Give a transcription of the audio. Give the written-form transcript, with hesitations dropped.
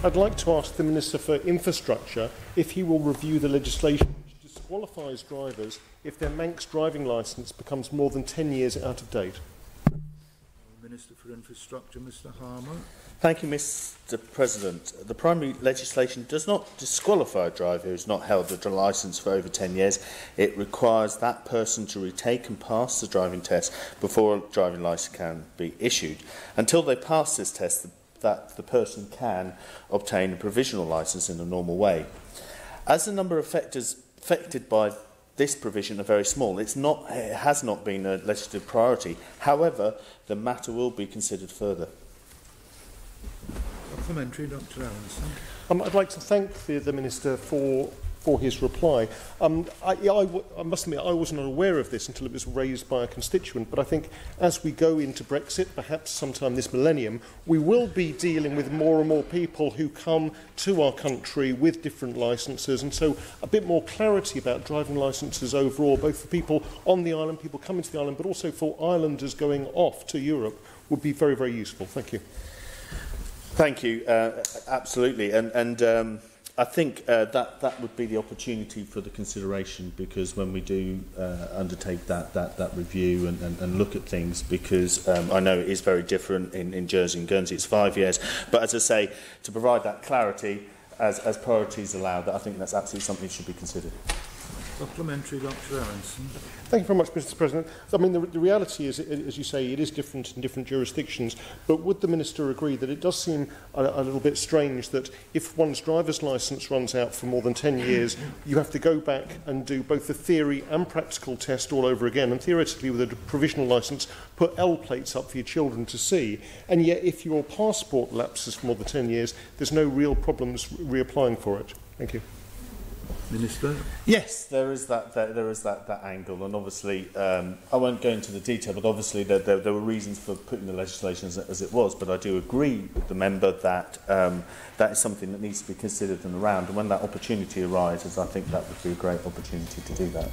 I'd like to ask the Minister for Infrastructure if he will review the legislation which disqualifies drivers if their Manx driving licence becomes more than 10 years out of date. Minister for Infrastructure, Mr. Harmer. Thank you, Mr. President. The primary legislation does not disqualify a driver who has not held a licence for over 10 years. It requires that person to retake and pass the driving test before a driving licence can be issued. Until they pass this test, that the person can obtain a provisional licence in a normal way. As the number of factors affected by this provision are very small, it has not been a legislative priority. However, the matter will be considered further. Supplementary, Dr. Allinson. I'd like to thank the Minister for his reply. I must admit, I was not aware of this until it was raised by a constituent, but I think as we go into Brexit, perhaps sometime this millennium, we will be dealing with more and more people who come to our country with different licences, and so a bit more clarity about driving licences overall, both for people on the island, people coming to the island, but also for islanders going off to Europe, would be very, very useful. Thank you. Thank you. Absolutely. And I think that would be the opportunity for the consideration, because when we do undertake that review and look at things, because I know it is very different in Jersey and Guernsey, it's 5 years, but as I say, to provide that clarity as priorities allow, that I think that's absolutely something that should be considered. Supplementary, Dr. Allinson. Thank you very much, Mr. President. I mean, the reality is, as you say, it is different in different jurisdictions, but would the Minister agree that it does seem a little bit strange that if one's driver's licence runs out for more than 10 years, you have to go back and do both the theory and practical test all over again, and theoretically with a provisional licence, put L plates up for your children to see, and yet if your passport lapses for more than 10 years, there's no real problems reapplying for it. Thank you. Minister? Yes, there is that angle, and obviously I won't go into the detail, but obviously there were reasons for putting the legislation as it was, but I do agree with the member that that is something that needs to be considered and around, and when that opportunity arises, I think that would be a great opportunity to do that.